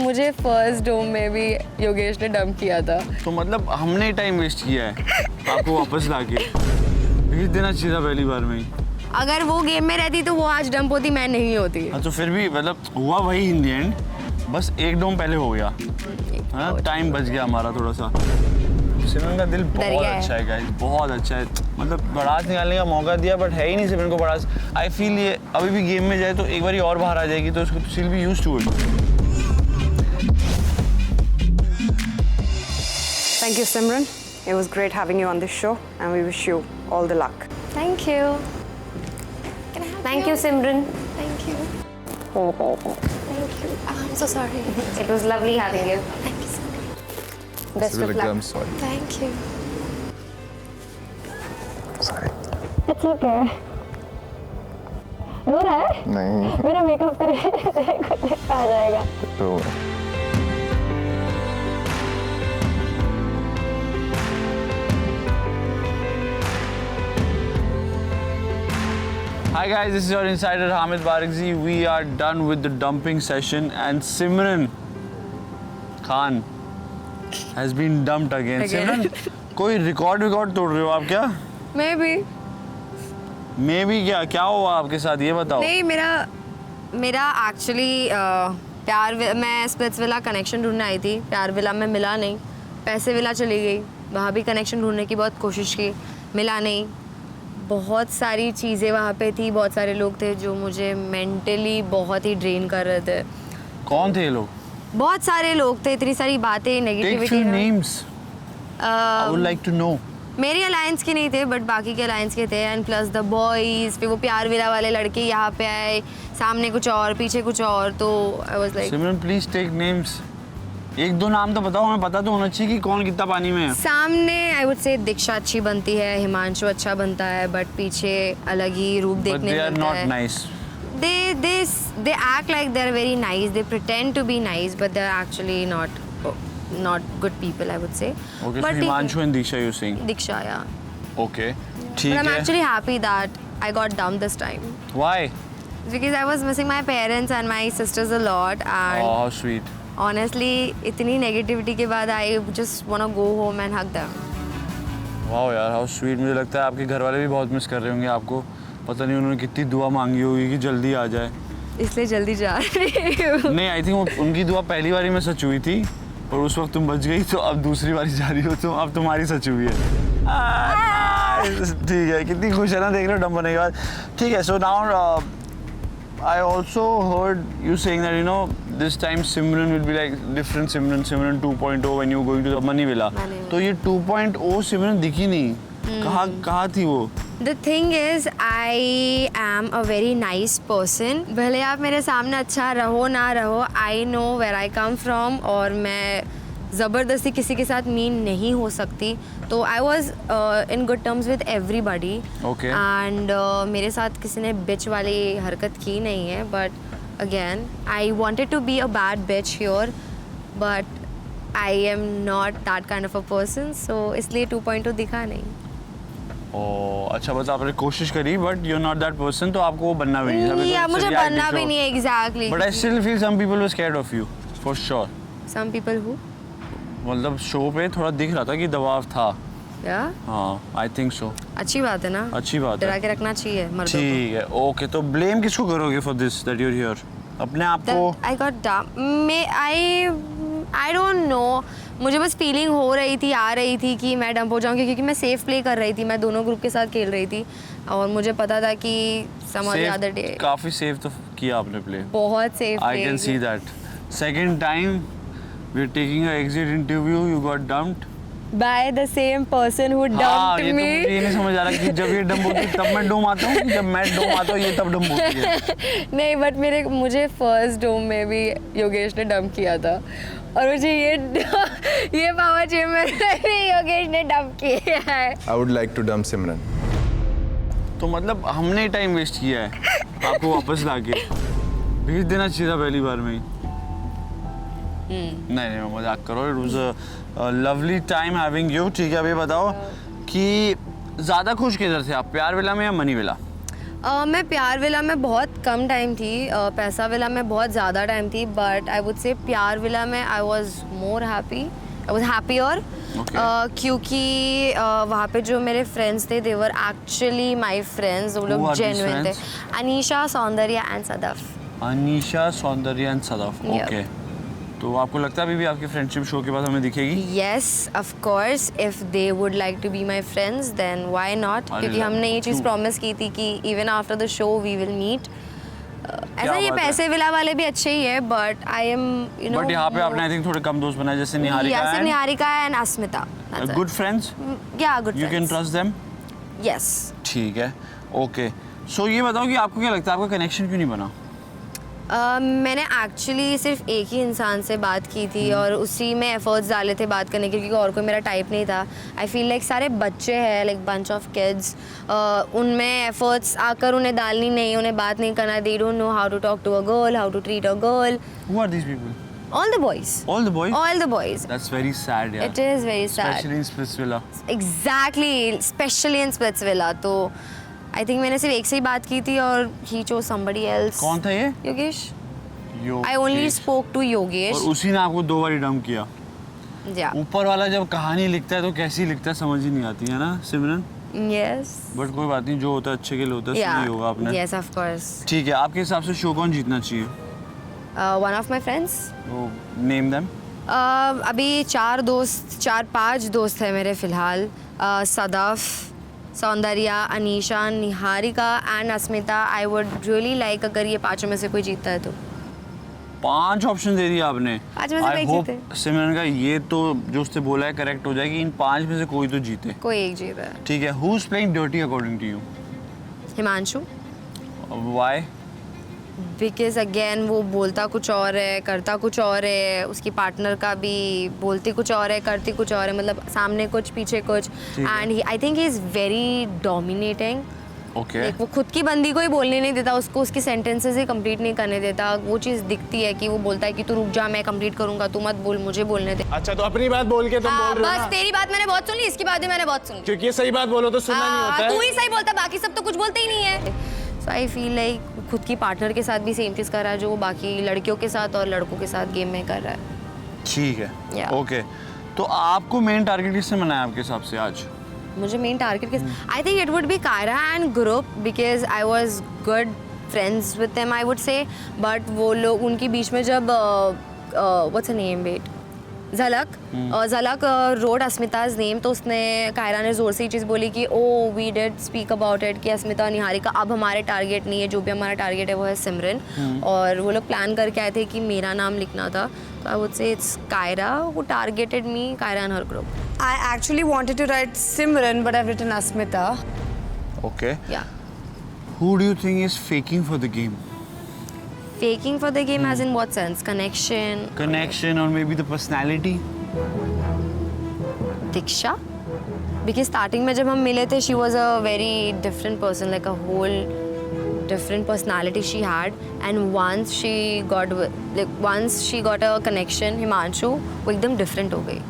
मुझे फर्स्ट डोम में भी योगेश ने डंप किया था। तो मतलब हमने टाइम वेस्ट किया है आपको वापस लाके भेज देना चाहिए था पहली बार में ही। अगर वो गेम में रहती तो वो आज डंप होती, मैं नहीं होती। हाँ तो फिर भी मतलब हुआ वही इन द एंड, बस एक डोम पहले हो गया, हाँ टाइम बच गया हमारा थोड़ा सा। सिमरन का दिल बहुत अच्छा है गाइस, बहुत अच्छा है। मतलब भड़ास निकालने का मौका दिया बट है ही नहीं सिमरन को भड़ास। आई फील ये अभी भी गेम में जाए तो एक बार और बाहर आ जाएगी तो उसको she'll be used to it. Thank you, Simran. It was great having you on this show, and we wish you all the luck. Thank you. Can I help Thank you, Simran. Thank you. Thank you. I'm so sorry. It was lovely having you. Thank you so much. Best of luck. I'm sorry. Thank you. Sorry. It's okay. रो रहा है? नहीं मेरा makeup करे आ जाएगा। तो Hi guys, this is your insider Hamid Barakzi. We are done with the dumping session and Simran Khan has been dumped again. Simran, कोई record तोड़ रहे हो आप क्या? मैं भी क्या हुआ आपके साथ ये बताओ। नहीं, मेरा एक्चुअली मैं स्प्लिट्स विला कनेक्शन ढूंढने आई थी। प्यार विला में मिला नहीं, पैसे विला चली गई, वहाँ भी कनेक्शन ढूंढने की बहुत कोशिश की, मिला नहीं। बहुत सारी चीज़ें वहाँ पे थी, बहुत सारे लोग थे जो मुझे मेंटली बहुत ही ड्रेन कर रहे थे। कौन थे ये लोग? बहुत सारे लोग थे, इतनी सारी बातें, Take few negativity. names. I would like to know. मेरी अलायंस के नहीं थे बट बाकी के अलायंस के थे। एंड प्लस द बॉयज़, फिर वो प्यार विला वाले लड़के यहाँ पे आए, सामने कुछ और पीछे कुछ और, तो I was like Simran please take names. एक दो नाम तो बताओ, हमें पता तो होना चाहिए कि कौन कितना पानी में है। सामने आई वुड से दीक्षा अच्छी बनती है, हिमांशु अच्छा बनता है, बट पीछे अलग ही रूप देखने But they are मिलता not है। nice. They act like they're very nice, they pretend to be nice but they're actually not good people, I would say. Okay, but so Himanshu and Disha you're saying. Diksha, yeah. Okay. But ठीक I'm है। actually happy that I got dumped this time Why? because I was missing my parents and my sisters a lot, and Oh, how sweet. honestly इतनी negativity के बाद I just wanna go home and hug them. वाह यार, how sweet। मुझे लगता है आपके घर वाले भी बहुत मिस कर रहे होंगे आपको। पता नहीं उन्होंने कितनी दुआ मांगी होगी कि जल्दी आ जाए। इसलिए जल्दी जा रही हूँ। नहीं, आई थिंक उनकी दुआ पहली बारी में सच हुई थी और उस वक्त तुम बच गई, तो अब दूसरी बारी जा रही हो तो अब तुम्हारी सच हुई है। ठीक है, कितनी खुश है ना देख रहे हो डंप होने के बाद। ठीक है, so now I also heard you saying that this time Simran will be like different Simran 2.0 when you going to the Money Villa. तो ये 2.0 Simran दिखी नहीं, कहाँ थी वो? The thing is, I am a very nice person. भले आप मेरे सामने अच्छा रहो ना रहो, I know where I come from, और मैं ज़बरदस्ती किसी के साथ मीन नहीं हो सकती। तो I was in good terms with everybody. Okay. And मेरे साथ किसी ने bitch वाली हरकत की नहीं है, but again, I wanted to be a bad bitch here, but I am not that kind of a person, so इसलिए 2.0 दिखा नहीं। अच्छा, बस आपने कोशिश करी but you are not that person, तो आपको वो बनना भी नहीं। या मुझे बनना भी नहीं है exactly. But I still feel some people were scared of you for sure. Some people who? मतलब शो पे थोड़ा दिख रहा था कि दबाव था। Yeah? हाँ, आई थिंक सो। अच्छी बात है ना? अच्छी बात डरा है। के रखना चाहिए मर्दों को। ठीक है, ओके। तो ब्लेम किसको करोगे for this that you are here? अपने आप को? I got dumb. I don't know. मुझे बस फीलिंग हो रही थी, आ रही थी कि मैं डंप हो जाऊंगी, क्योंकि मैं सेफ प्ले कर रही थी, मैं दोनों ग्रुप के साथ खेल रही थी और मुझे पता था कि some other day काफी सेफ तो किया आपने प्ले। बहुत safe I can see that. Second time we are taking a exit interview, you got dumped by the same person who हाँ, dumped ये तो me. मुझे ये नहीं समझ आ रहा कि जब ये डंप होती है तब मैं डोम आता हूँ, जब मैं डोम आता हूँ ये तब डंप होती है। नहीं, बट मुझे फर्स्ट डोम में भी योगेश ने डंप किया था और मुझे ये पावर चाहिए मेरे योगेश ने डंप किया है। I would like to dump Simran. तो मतलब हमने टाइम वेस्ट किया है आपको वापस लाके भेज देना चाहिए था पहली बार में ही। नहीं, मजाक करो। It was lovely time having you. ठीक है, अब ये बताओ कि ज़्यादा खुश किधर थे आप, प्यार विला में या मनी विला? मैं प्यार विला में बहुत कम टाइम थी, पैसा विला में बहुत ज़्यादा टाइम थी, बट आई वुड से प्यार विला में I was more happy, I was happier क्योंकि वहाँ पे जो मेरे फ्रेंड्स थे दे वर एक्चुअली माई फ्रेंड्स, वो Who लोग are these जेन्युइन थे. friends? अनीशा, सौंदर्या एंड सदफ. अनीशा, सौंदर्य एंड सदफ. Yep. ओके. तो आपको लगता है अभी भी आपकी फ्रेंडशिप शो के बाद हमें दिखेगी? Yes, of course. If they would like to be my friends, then why not? अरे क्योंकि हमने ये चीज़ true. प्रॉमिस की थी कि even after the show we will meet. ऐसा ये बात है? पैसे विला वाले भी अच्छे ही है, but I am, you know. But यहाँ पे आपने आई थिंक थोड़े कम दोस्त बनाए जैसे Niharika Yes, and Niharika and Asmita. That's it. good friends. Yeah, good You can friends. trust them. Yes. ठीक है. ओके. सो ये बताओ कि आपको क्या लगता है आपका कनेक्शन क्यों नहीं बना? मैंने एक्चुअली सिर्फ एक ही इंसान से बात की थी और उसी में एफर्ट्स डाले थे बात करने के, क्योंकि और कोई मेरा टाइप नहीं था. आई फील लाइक सारे बच्चे हैं, लाइक बंच ऑफ किड्स, उनमें एफर्ट्स आकर उन्हें डालनी नहीं, उन्हें बात नहीं करना. They don't know how to talk to a girl, how to treat a girl. Who are these people? All the boys. All the boys? All the boys. That's very sad, यार. It is very sad. Especially in Splitsvilla. Exactly, especially in Splitsvilla. तो I think मैंने सिर्फ एक से ही बात की थी और he chose somebody else. कौन था ये? Yogesh. Yogesh. I only spoke to Yogesh. और उसी ने आपको 2 बार डंप किया. Yeah. ऊपर वाला जब कहानी लिखता है तो कैसी लिखता है समझ ही नहीं आती है ना सिमरन. Yes. बट कोई बात नहीं, जो होता है अच्छे के लिए होता है. Yeah. सही होगा आपने. Yes, of course. ठीक है. आपके हिसाब से शो कौन जीतना चाहिए? One of my friends. वो नेम देम. अभी 4-5 दोस्त हैं मेरे फ़िलहाल. Sadaf, Soundarya, Anisha, Niharika and Asmita. I would really like अगर ये 5 में से कोई जीतता है तो. 5 ऑप्शन दे दिए आपने. 5 में से आई कोई होप जीते. सिमरन का ये तो जो उसने बोला है करेक्ट हो जाए कि इन 5 में से कोई तो जीते. कोई एक जीता है. ठीक है. Who is playing dirty according to you? Himanshu. Why? Because again वो बोलता कुछ और है, करता कुछ और है. उसकी पार्टनर का भी बोलती कुछ और है, करती कुछ और है, मतलब सामने कुछ पीछे कुछ. ठीक है. And I think he is very dominating. Okay. Like वो खुद की बंदी को ही बोलने नहीं देता, उसको उसकी सेंटेंसेस ही कंप्लीट नहीं करने देता. वो चीज़ दिखती है कि वो बोलता है कि तू रुक जा, मैं कंप्लीट करूंगा, तू मत बोल, मुझे बोलने दे. अच्छा तो अपनी बात बोल के तुम हाँ, बोल रहे हो बस ना? तेरी बात मैंने बहुत सुन ली, इसकी बात भी मैंने बहुत सुन ली. क्योंकि ये सही बात बोलो तो सुनना नहीं होता तू है. ही सही बोलता, बाकी सब तो कुछ बोलते ही नहीं है. सो आई फील लाइक खुद की पार्टनर के साथ भी सेम चीज़ कर रहा है जो वो बाकी लड़कियों के साथ और लड़कों के साथ गेम में कर रहा है. ठीक है. Yeah. ओके. तो आपको मेन टारगेट किससे बनाया आपके हिसाब से आज? मुझे मेन टारगेट किस, I think it would be Kaira and group, because I was good friends with them I would say. But वो लोग उनके बीच में जब व्हाट्स नेम वेट झलक रोड अस्मिताज नेम, तो उसने कायरा ने ज़ोर से ये चीज़ बोली कि oh we did speak about it कि अस्मिता निहारिका अब हमारे टारगेट नहीं है, जो भी हमारा टारगेट है वो है सिमरन. और वो लोग प्लान करके आए थे कि मेरा नाम लिखना था. तो I would say it's Kaira who targeted me, Kaira and her group. I actually wanted to write Simran, but I've written Asmita. Okay. या Who do you think is faking for the game? faking for the game as in what sense? Connection? Connection or maybe the personality? Diksha? Because starting में जब हम मिले थे, she was a very different person, like a whole different personality she had. And once she got a connection, Himanshu, वो एकदम different हो गई.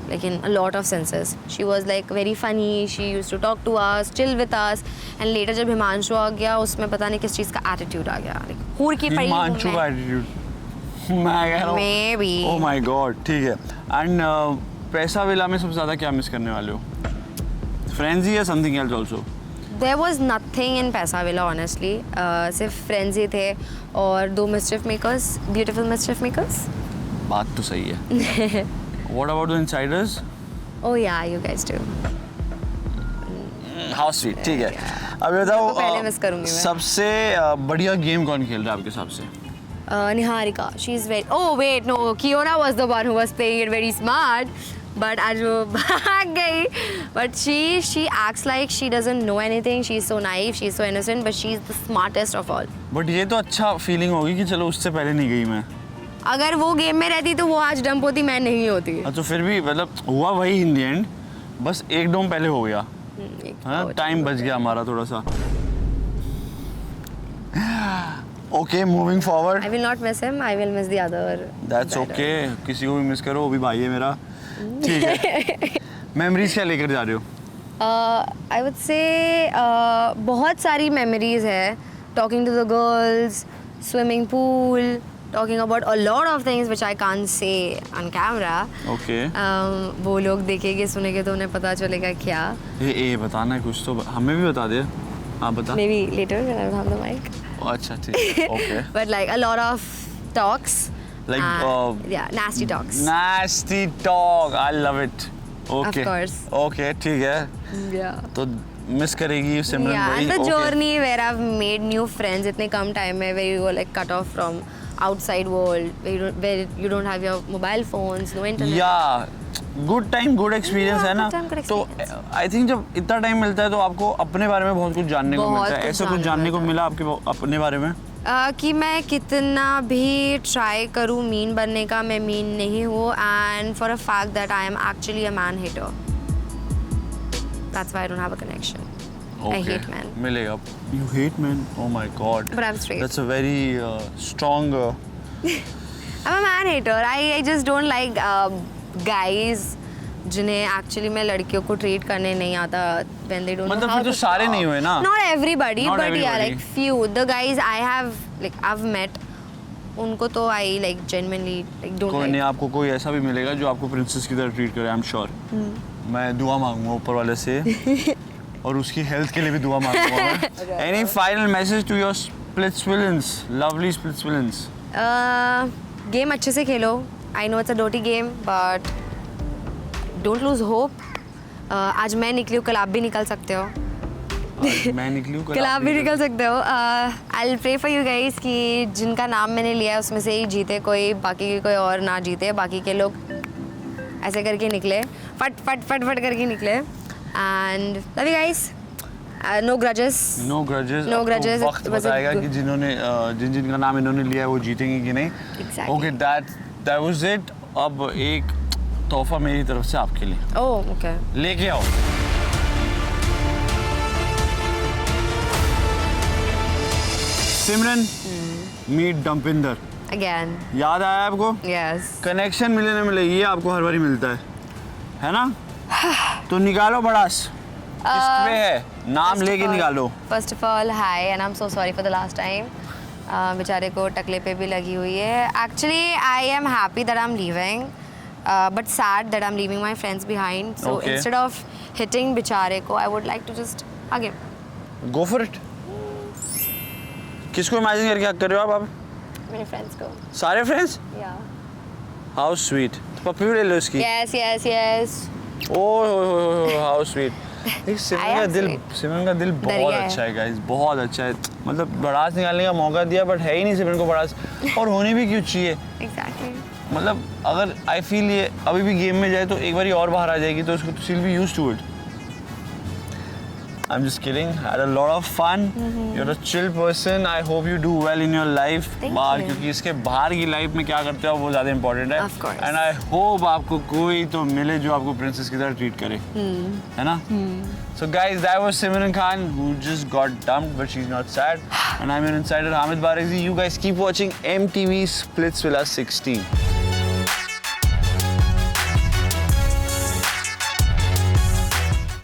Like in a lot of senses. She was like very funny, she used to talk to us, chill with us. And later जब हिमांशु आ गया, उसमें पता नहीं किस चीज़ का attitude आ गया. Like हूर की पड़ी हूँ हिमांशु का मैं. एटीट्यूड. मैं कह रहा हूँ. Maybe. Oh my God. ठीक है. And पैसा विला में सबसे ज़्यादा क्या मिस करने वाले हो? Friends ही या something else also? There was nothing in पैसा विला honestly. सिर्फ friends ही थे और 2 mischief makers, beautiful mischief makers. बात तो सही है. What about the insiders? Oh yeah, you guys do. How sweet. ठीक है. अब बताओ तो पहले miss करूंगी मैं. सबसे बढ़िया गेम कौन खेल रहा है आपके हिसाब से? Niharika, she's very. Oh wait, no, Kiona was the one who was playing it very smart. But आज वो भाग गई. But she acts like she doesn't know anything. She's so naive, she's so innocent, but she's the smartest of all. But ये तो अच्छा feeling होगी कि चलो उससे पहले नहीं गई मैं. अगर वो गेम में रहती तो वो आज डंप होती, मैं नहीं होती. तो फिर भी मतलब हुआ वही इन द एंड, बस एक डोम पहले हो गया. हाँ, टाइम बच गया हमारा थोड़ा सा. Okay, moving forward. I will not miss him. I will miss the other. That's okay. किसी को भी मिस करो, वो भी भाई है मेरा. ठीक है. मेमोरीज क्या लेकर जा रहे हो? आई वुड से बहुत सारी मेमोरीज है. Talking to the girls, swimming pool, talking about a lot of things which I can't say on camera. Okay वो लोग देखेंगे सुनेंगे तो उन्हें पता चलेगा क्या. ये बताना है कुछ तो हमें भी बता दे. आप बता. Maybe later when I have the mic. अच्छा ठीक. Okay. But like a lot of talks. Like, yeah, nasty talks. Nasty talk. I love it. Okay. Of course. Okay, ठीक है. Yeah. तो मिस करेगी सिमरन Yeah, बड़ी. and the Okay. journey where I've made new friends इतने कम time में, where you were like cut off from outside world, where you don't have your mobile phones, no internet. या good time good experience Yeah, है ना. good time, good तो experience. I think जब इतना time मिलता है तो आपको अपने बारे में बहुत कुछ जानने को बहुत मिलता है. कुछ ऐसा कुछ जानने जानने को मिलता है. मिला आपके अपने बारे में? कि मैं कितना भी ट्राई करूँ मीन बनने का, मैं मीन नहीं हूँ. And for a fact that I am actually a man hater. That's why I don't have a connection. I hate men. मिलेगा. You hate men? Oh my God. But I'm straight. That's a very strong. I'm a man hater. I just don't like guys जिन्हें actually मैं लड़कियों को treat करने नहीं आता when they don't मतलब know how फिर तो to सारे talk. नहीं हुए ना? Not everybody, Not but yeah, everybody. like few. The guys I have like I've met, उनको तो I like genuinely like don't कोई like. नहीं, आपको कोई ऐसा भी मिलेगा जो आपको प्रिंसेस की तरह ट्रीट करे. I am sure. मैं दुआ मांगूंगा ऊपर वाले से और उसकी हेल्थ के लिए भी दुआ मांगूंगा मैं. Any final message to your splits villains, lovely splits villains? Game अच्छे से खेलो. I know it's a dirty game but don't lose hope. आज मैं निकली हूँ, कल आप भी निकल सकते हो. मैं निकली हूँ कल आप भी निकल सकते हो. I will pray for you guys कि जिनका नाम मैंने लिया है उसमें से ही जीते कोई, बाकी कोई और ना जीते. बाकी के लोग ऐसे करके निकले, फट फट फट फट करके निकले. And love you guys. No grudges. No grudges. No grudges, वक्त it was a बताएगा good- कि जिन्होंने जिनका नाम इन्होंने लिया है वो जीतेंगे कि नहीं. Exactly. Okay, that was it. अब एक तोहफा मेरी तरफ से आपके लिए ओह ओके. लेके आओ. सिमरन, मीट डम्पिंदर. अगेन. याद आया आपको? यस. कनेक्शन मिले ना मिले, ये आपको हर बारी मिलता है ना? तो निकालो बड़ास. किस पे है? नाम लेके निकालो. First of all hi and I am so sorry for the last time. बेचारे को टकले पे भी लगी हुई है. Actually I am happy that I am leaving but sad that I am leaving my friends behind. So Okay. Instead of hitting बेचारे को I would like to just hug him. Go for it. किसको imagine करके hug कर रहे हो आप? मेरे friends को. सारे फ्रेंड्स? या. How sweet. पप्पी भी ले लो इसकी. Yes yes yes. Oh how sweet. I am sweet. सिमरन का दिल बहुत दरिया है. अच्छा है गाइस, बहुत अच्छा है. मतलब बड़ास निकालने का मौका दिया बट है ही नहीं सिमरन को बड़ास. और होनी भी क्यों चाहिए? एग्जैक्टली. मतलब अगर आई फील ये अभी भी गेम में जाए तो एक बार और बाहर आ जाएगी तो उसको she'll be used to it. I'm just kidding. Had a lot of fun. You're a chill person. I hope you do well in your life. Thank बाहर you. क्योंकि इसके बाहर की लाइफ में क्या करते हो वो ज़्यादा इम्पोर्टेंट है. Of course. And I hope आपको कोई तो मिले जो आपको प्रिंसेस की तरह ट्रीट करे. है ना? So guys, that was Simran Khan who just got dumped, but she's not sad. And I'm your insider Hamid Barekzi. You guys keep watching MTV Splitsvilla 16.